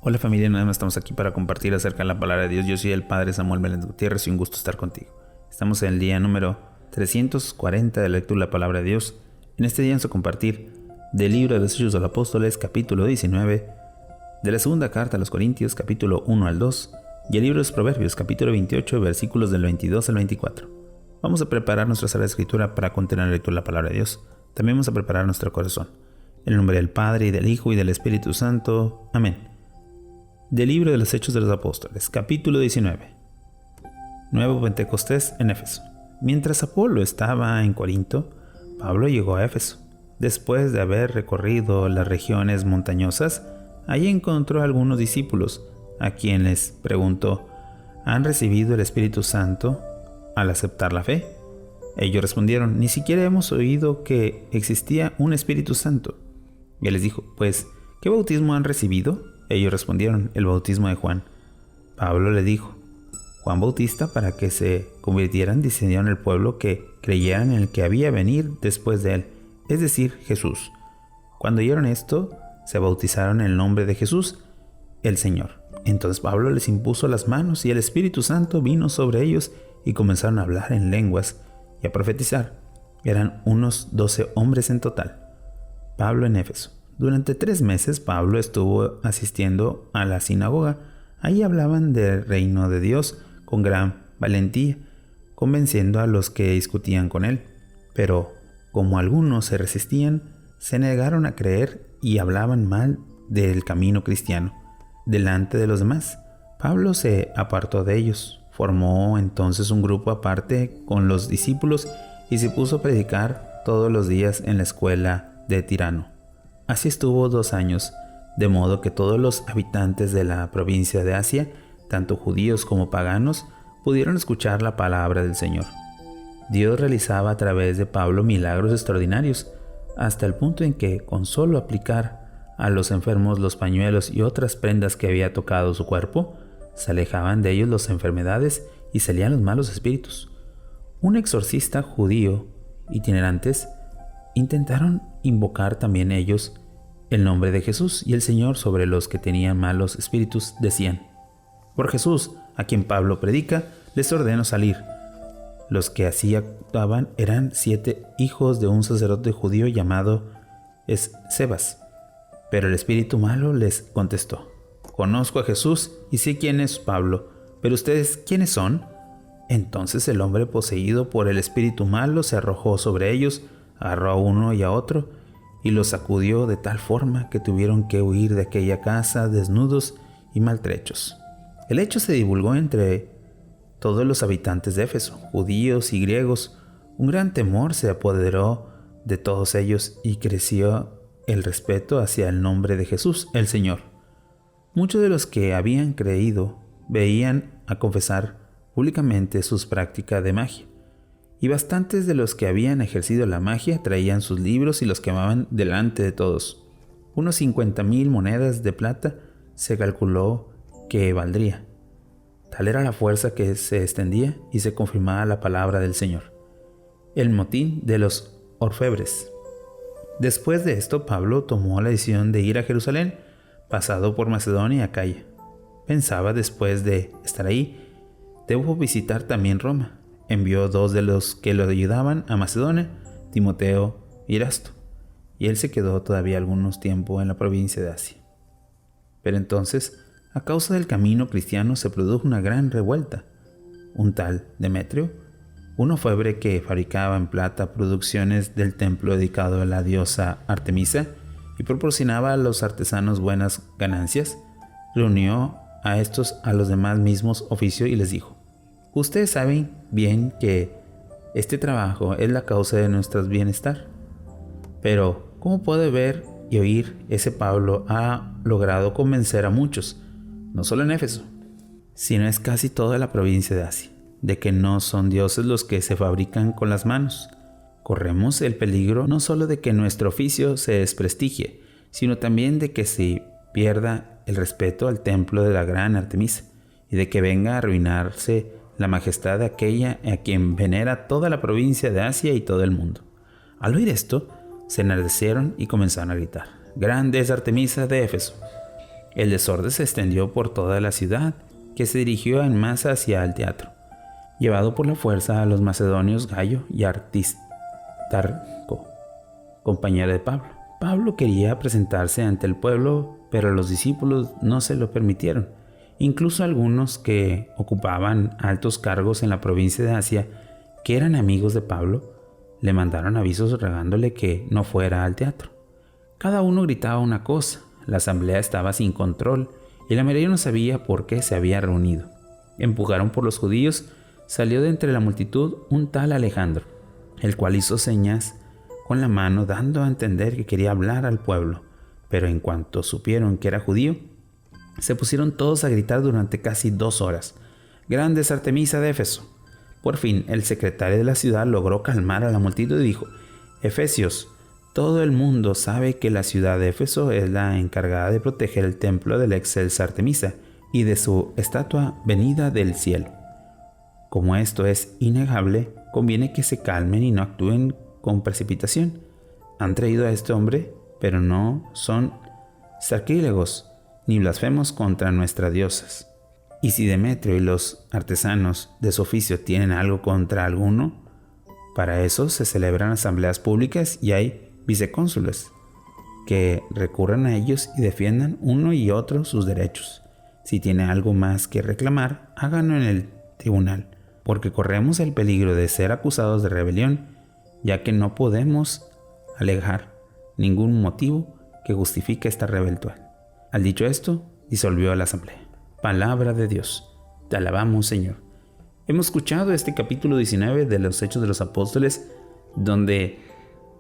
Hola familia, nada más estamos aquí para compartir acerca de la palabra de Dios. Yo soy el Padre Samuel Meléndez Gutiérrez y un gusto estar contigo. Estamos en el día número 340 de la lectura de la palabra de Dios. En este día vamos a compartir del libro de los Hechos de los Apóstoles, capítulo 19, de la segunda carta a los Corintios, capítulo 1 al 2, y el libro de los Proverbios, capítulo 28, versículos del 22 al 24. Vamos a preparar nuestra sala de escritura para continuar la lectura de la palabra de Dios. También vamos a preparar nuestro corazón. En el nombre del Padre, y del Hijo, y del Espíritu Santo. Amén. Del libro de los Hechos de los Apóstoles, capítulo 19. Nuevo Pentecostés en Éfeso. Mientras Apolo estaba en Corinto, Pablo llegó a Éfeso. Después de haber recorrido las regiones montañosas, allí encontró a algunos discípulos, a quienes preguntó: ¿han recibido el Espíritu Santo al aceptar la fe? Ellos respondieron: ni siquiera hemos oído que existía un Espíritu Santo. Y él les dijo: pues, ¿qué bautismo han recibido? Ellos respondieron: el bautismo de Juan. Pablo le dijo: Juan Bautista, para que se convirtieran, decidieron el pueblo que creyeran en el que había venir después de él, es decir, Jesús. Cuando oyeron esto, se bautizaron en el nombre de Jesús, el Señor. Entonces Pablo les impuso las manos y el Espíritu Santo vino sobre ellos y comenzaron a hablar en lenguas y a profetizar. Eran unos 12 hombres en total. Pablo en Éfeso. Durante 3 meses Pablo estuvo asistiendo a la sinagoga. Ahí hablaban del reino de Dios con gran valentía, convenciendo a los que discutían con él. Pero como algunos se resistían, se negaron a creer y hablaban mal del camino cristiano delante de los demás. Pablo se apartó de ellos, formó entonces un grupo aparte con los discípulos y se puso a predicar todos los días en la escuela de Tirano. Así estuvo 2 años, de modo que todos los habitantes de la provincia de Asia, tanto judíos como paganos, pudieron escuchar la palabra del Señor. Dios realizaba a través de Pablo milagros extraordinarios, hasta el punto en que, con solo aplicar a los enfermos los pañuelos y otras prendas que había tocado su cuerpo, se alejaban de ellos las enfermedades y salían los malos espíritus. Un exorcista judío itinerantes intentaron invocar también ellos el nombre de Jesús y el Señor sobre los que tenían malos espíritus. Decían: por Jesús, a quien Pablo predica, les ordeno salir. Los que así actuaban eran 7 hijos de un sacerdote judío llamado Escevas. Pero el espíritu malo les contestó: conozco a Jesús y sé quién es Pablo, pero ustedes, ¿quiénes son? Entonces el hombre poseído por el espíritu malo se arrojó sobre ellos, agarró a uno y a otro y los sacudió de tal forma que tuvieron que huir de aquella casa desnudos y maltrechos. El hecho se divulgó entre todos los habitantes de Éfeso, judíos y griegos. Un gran temor se apoderó de todos ellos y creció el respeto hacia el nombre de Jesús, el Señor. Muchos de los que habían creído veían a confesar públicamente sus prácticas de magia. Y bastantes de los que habían ejercido la magia traían sus libros y los quemaban delante de todos. Unos 50,000 monedas de plata se calculó que valdría. Tal era la fuerza que se extendía y se confirmaba la palabra del Señor. El motín de los orfebres. Después de esto, Pablo tomó la decisión de ir a Jerusalén, pasado por Macedonia y Acaya. Pensaba, después de estar ahí, debo visitar también Roma. Envió 2 de los que lo ayudaban a Macedonia, Timoteo y Erasto, y él se quedó todavía algunos tiempo en la provincia de Asia. Pero entonces, a causa del camino cristiano, se produjo una gran revuelta. Un tal Demetrio, un orfebre que fabricaba en plata producciones del templo dedicado a la diosa Artemisa y proporcionaba a los artesanos buenas ganancias, reunió a estos a los demás mismos oficios y les dijo: ustedes saben bien que este trabajo es la causa de nuestro bienestar. Pero, como puede ver y oír, ese Pablo ha logrado convencer a muchos, no solo en Éfeso, sino es casi toda la provincia de Asia, de que no son dioses los que se fabrican con las manos. Corremos el peligro no solo de que nuestro oficio se desprestigie, sino también de que se pierda el respeto al templo de la gran Artemisa y de que venga a arruinarse la majestad de aquella a quien venera toda la provincia de Asia y todo el mundo. Al oír esto, se enardecieron y comenzaron a gritar: grande es Artemisa de Éfeso. El desorden se extendió por toda la ciudad, que se dirigió en masa hacia el teatro, llevado por la fuerza a los macedonios Gayo y Aristarco, compañero de Pablo. Pablo quería presentarse ante el pueblo, pero los discípulos no se lo permitieron. Incluso algunos que ocupaban altos cargos en la provincia de Asia, que eran amigos de Pablo, le mandaron avisos rogándole que no fuera al teatro. Cada uno gritaba una cosa, la asamblea estaba sin control y la mayoría no sabía por qué se había reunido. Empujaron por los judíos, salió de entre la multitud un tal Alejandro, el cual hizo señas con la mano dando a entender que quería hablar al pueblo, pero en cuanto supieron que era judío, se pusieron todos a gritar durante casi 2 horas: «¡Grande es Artemisa de Éfeso!». Por fin, el secretario de la ciudad logró calmar a la multitud y dijo: «Efesios, todo el mundo sabe que la ciudad de Éfeso es la encargada de proteger el templo de la excelsa Artemisa y de su estatua venida del cielo. Como esto es innegable, conviene que se calmen y no actúen con precipitación. Han traído a este hombre, pero no son sacrílegos ni blasfemos contra nuestras diosas. Y si Demetrio y los artesanos de su oficio tienen algo contra alguno, para eso se celebran asambleas públicas y hay vicecónsules que recurran a ellos y defiendan uno y otro sus derechos. Si tiene algo más que reclamar, háganlo en el tribunal, porque corremos el peligro de ser acusados de rebelión, ya que no podemos alegar ningún motivo que justifique esta rebelión». Al dicho esto, disolvió la asamblea. Palabra de Dios. Te alabamos, Señor. Hemos escuchado este capítulo 19 de los Hechos de los Apóstoles, donde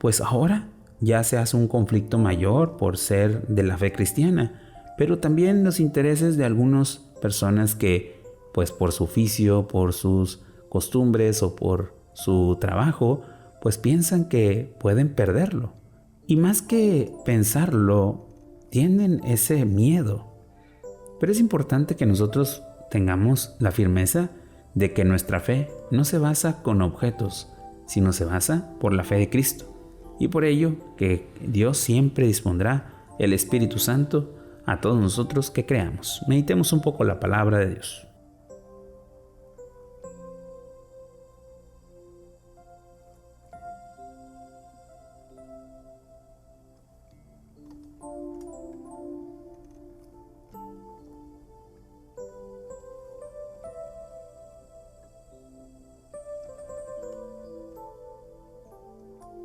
pues ahora ya se hace un conflicto mayor por ser de la fe cristiana, pero también los intereses de algunas personas que pues por su oficio, por sus costumbres o por su trabajo, pues piensan que pueden perderlo. Y más que pensarlo, tienen ese miedo. Pero es importante que nosotros tengamos la firmeza de que nuestra fe no se basa con objetos, sino se basa por la fe de Cristo. Y por ello que Dios siempre dispondrá el Espíritu Santo a todos nosotros que creamos. Meditemos un poco la palabra de Dios.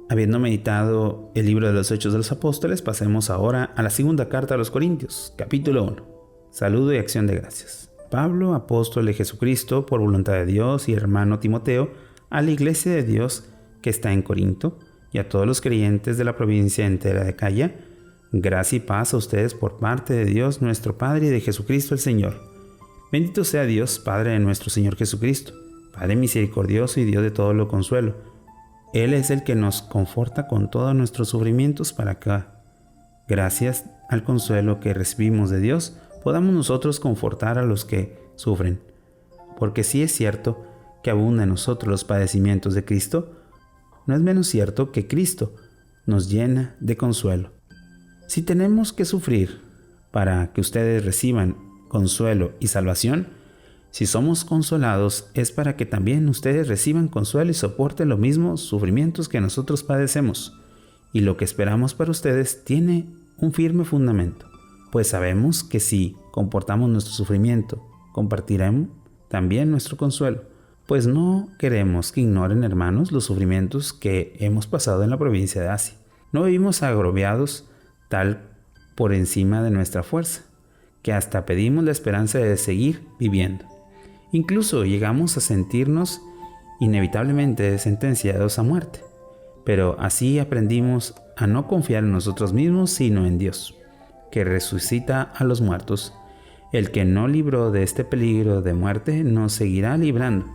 Habiendo meditado el libro de los Hechos de los Apóstoles, pasemos ahora a la segunda carta a los Corintios, capítulo 1. Saludo y acción de gracias. Pablo, apóstol de Jesucristo, por voluntad de Dios, y hermano Timoteo, a la iglesia de Dios que está en Corinto, y a todos los creyentes de la provincia entera de Acaya, gracia y paz a ustedes por parte de Dios nuestro Padre y de Jesucristo el Señor. Bendito sea Dios, Padre de nuestro Señor Jesucristo, Padre misericordioso y Dios de todo lo consuelo. Él es el que nos conforta con todos nuestros sufrimientos para que, gracias al consuelo que recibimos de Dios, podamos nosotros confortar a los que sufren. Porque si es cierto que abundan en nosotros los padecimientos de Cristo, no es menos cierto que Cristo nos llena de consuelo. Si tenemos que sufrir para que ustedes reciban consuelo y salvación, si somos consolados es para que también ustedes reciban consuelo y soporten los mismos sufrimientos que nosotros padecemos. Y lo que esperamos para ustedes tiene un firme fundamento, pues sabemos que si comportamos nuestro sufrimiento, compartiremos también nuestro consuelo, pues no queremos que ignoren, hermanos, los sufrimientos que hemos pasado en la provincia de Asia. No vivimos agobiados tal por encima de nuestra fuerza, que hasta pedimos la esperanza de seguir viviendo. Incluso llegamos a sentirnos inevitablemente sentenciados a muerte, pero así aprendimos a no confiar en nosotros mismos, sino en Dios, que resucita a los muertos. El que no libró de este peligro de muerte nos seguirá librando.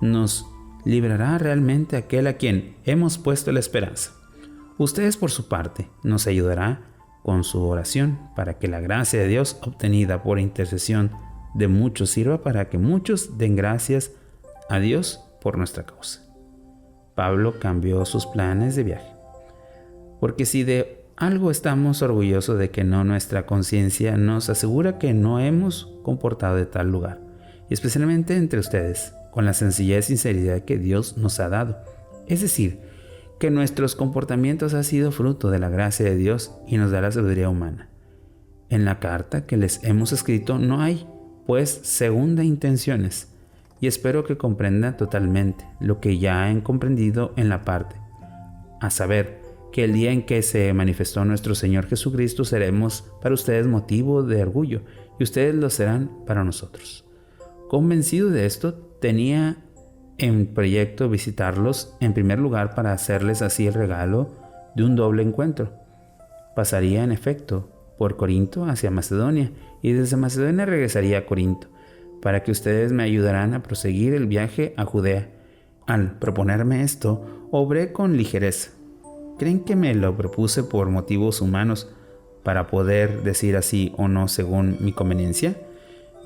Nos librará realmente aquel a quien hemos puesto la esperanza. Ustedes, por su parte, nos ayudará con su oración para que la gracia de Dios obtenida por intercesión de muchos sirva para que muchos den gracias a Dios por nuestra causa. Pablo cambió sus planes de viaje, porque si de Algo estamos orgullosos de que nuestra conciencia nos asegura que no hemos comportado de tal lugar, y especialmente entre ustedes, con la sencillez y sinceridad que Dios nos ha dado. Es decir, que nuestros comportamientos han sido fruto de la gracia de Dios y nos da la sabiduría humana. En la carta que les hemos escrito no hay, pues, segunda intenciones, y espero que comprendan totalmente lo que ya han comprendido en la parte, a saber, que el día en que se manifestó nuestro Señor Jesucristo seremos para ustedes motivo de orgullo, y ustedes lo serán para nosotros. Convencido de esto, tenía en proyecto visitarlos en primer lugar para hacerles así el regalo de un doble encuentro. Pasaría en efecto por Corinto hacia Macedonia y desde Macedonia regresaría a Corinto, para que ustedes me ayudaran a proseguir el viaje a Judea. Al proponerme esto, obré con ligereza. ¿Creen que me lo propuse por motivos humanos para poder decir así o no según mi conveniencia?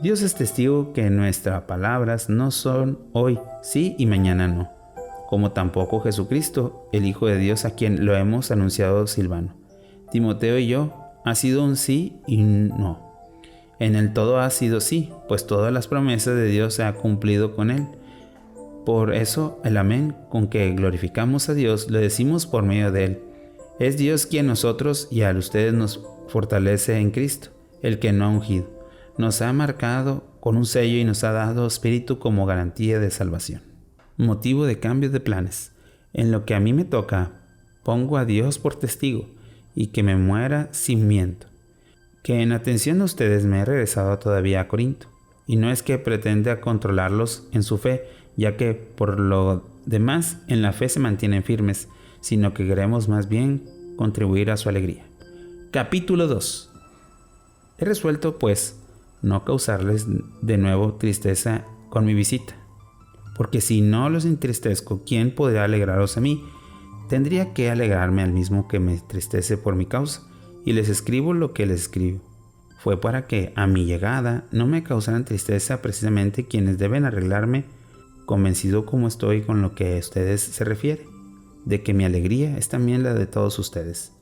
Dios es testigo que nuestras palabras no son hoy sí y mañana no, como tampoco Jesucristo, el Hijo de Dios, a quien lo hemos anunciado Silvano, Timoteo y yo, ha sido un sí y un no. En el todo ha sido sí, pues todas las promesas de Dios se han cumplido con él. Por eso el amén con que glorificamos a Dios lo decimos por medio de él. Es Dios quien nosotros y a ustedes nos fortalece en Cristo, el que no ha ungido. Nos ha marcado con un sello y nos ha dado espíritu como garantía de salvación. Motivo de cambio de planes. En lo que a mí me toca, pongo a Dios por testigo y que me muera sin miento, que en atención a ustedes me he regresado todavía a Corinto, y no es que pretenda controlarlos en su fe, ya que por lo demás en la fe se mantienen firmes, sino que queremos más bien contribuir a su alegría. Capítulo 2. He resuelto, pues, no causarles de nuevo tristeza con mi visita, porque si no los entristezco, ¿quién podrá alegraros a mí? Tendría que alegrarme al mismo que me entristece por mi causa, y les escribo lo que les escribo. Fue para que a mi llegada no me causaran tristeza precisamente quienes deben arreglarme, convencido como estoy con lo que a ustedes se refiere, de que mi alegría es también la de todos ustedes.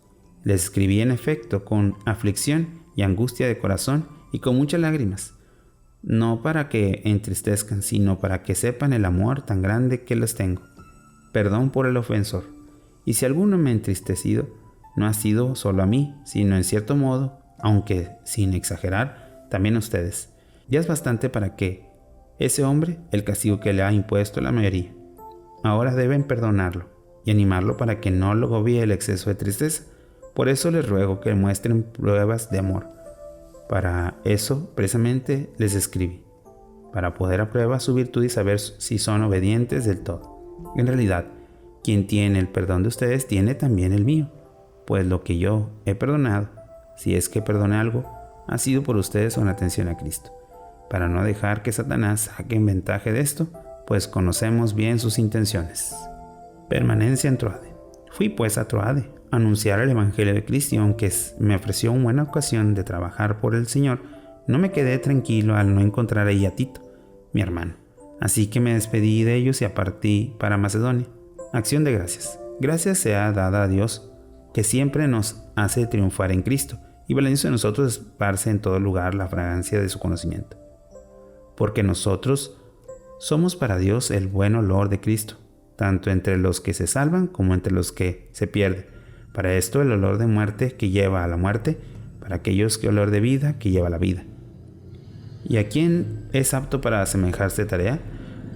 Les escribí en efecto con aflicción y angustia de corazón y con muchas lágrimas, no para que entristezcan, sino para que sepan el amor tan grande que les tengo. Perdón por el ofensor, y si alguno me ha entristecido, no ha sido solo a mí, sino en cierto modo, aunque sin exagerar, también a ustedes. Ya es bastante para que ese hombre el castigo que le ha impuesto la mayoría. Ahora deben perdonarlo y animarlo para que no lo agobie el exceso de tristeza. Por eso les ruego que muestren pruebas de amor. Para eso precisamente les escribí, para poder a prueba su virtud y saber si son obedientes del todo. En realidad, quien tiene el perdón de ustedes tiene también el mío, pues lo que yo he perdonado, si es que perdoné algo, ha sido por ustedes con atención a Cristo, para no dejar que Satanás saque en ventaja de esto, pues conocemos bien sus intenciones. Permanencia en Troade. Fui pues a Troade a anunciar el Evangelio de Cristo, y aunque me ofreció una buena ocasión de trabajar por el Señor, no me quedé tranquilo al no encontrar ahí a Tito, mi hermano. Así que me despedí de ellos y partí para Macedonia. Acción de gracias. Gracias sea dada a Dios, que siempre nos hace triunfar en Cristo, y valiéndose de nosotros esparce en todo lugar la fragancia de su conocimiento. Porque nosotros somos para Dios el buen olor de Cristo, tanto entre los que se salvan como entre los que se pierden. Para esto el olor de muerte que lleva a la muerte, para aquellos que olor de vida que lleva a la vida. ¿Y a quién es apto para asemejarse tarea?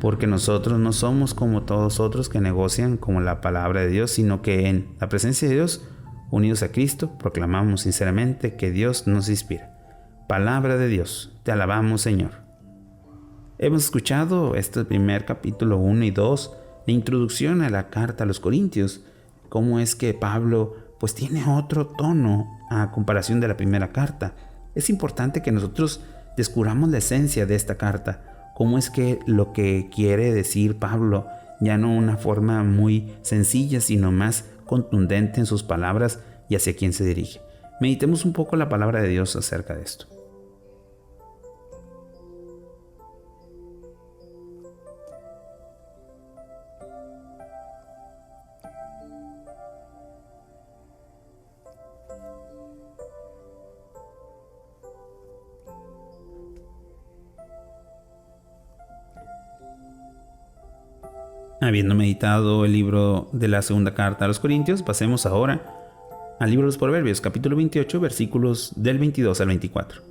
Porque nosotros no somos como todos otros que negocian como la palabra de Dios, sino que en la presencia de Dios, unidos a Cristo, proclamamos sinceramente que Dios nos inspira. Palabra de Dios, te alabamos, Señor. Hemos escuchado este primer capítulo 1 y 2, la introducción a la carta a los Corintios, cómo es que Pablo pues tiene otro tono a comparación de la primera carta. Es importante que nosotros descubramos la esencia de esta carta, cómo es que lo que quiere decir Pablo, ya no una forma muy sencilla, sino más contundente en sus palabras y hacia quién se dirige. Meditemos un poco la palabra de Dios acerca de esto. Habiendo meditado el libro de la segunda carta a los Corintios, pasemos ahora al libro de los Proverbios, capítulo 28, versículos del 22 al 24.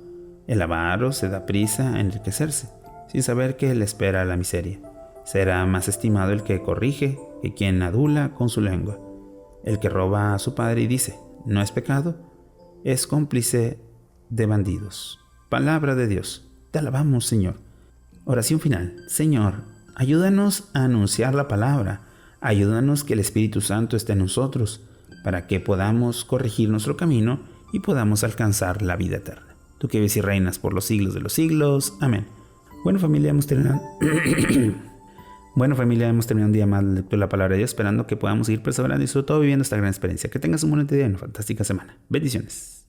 El avaro se da prisa a enriquecerse, sin saber que le espera la miseria. Será más estimado el que corrige que quien adula con su lengua. El que roba a su padre y dice, no es pecado, es cómplice de bandidos. Palabra de Dios. Te alabamos, Señor. Oración final. Señor, ayúdanos a anunciar la palabra. Ayúdanos que el Espíritu Santo esté en nosotros, para que podamos corregir nuestro camino y podamos alcanzar la vida eterna. Tú que vives y reinas por los siglos de los siglos. Amén. Bueno, familia, hemos terminado un día más de la palabra de Dios, esperando que podamos ir perseverando y sobre todo viviendo esta gran experiencia. Que tengas un buen día y una fantástica semana. Bendiciones.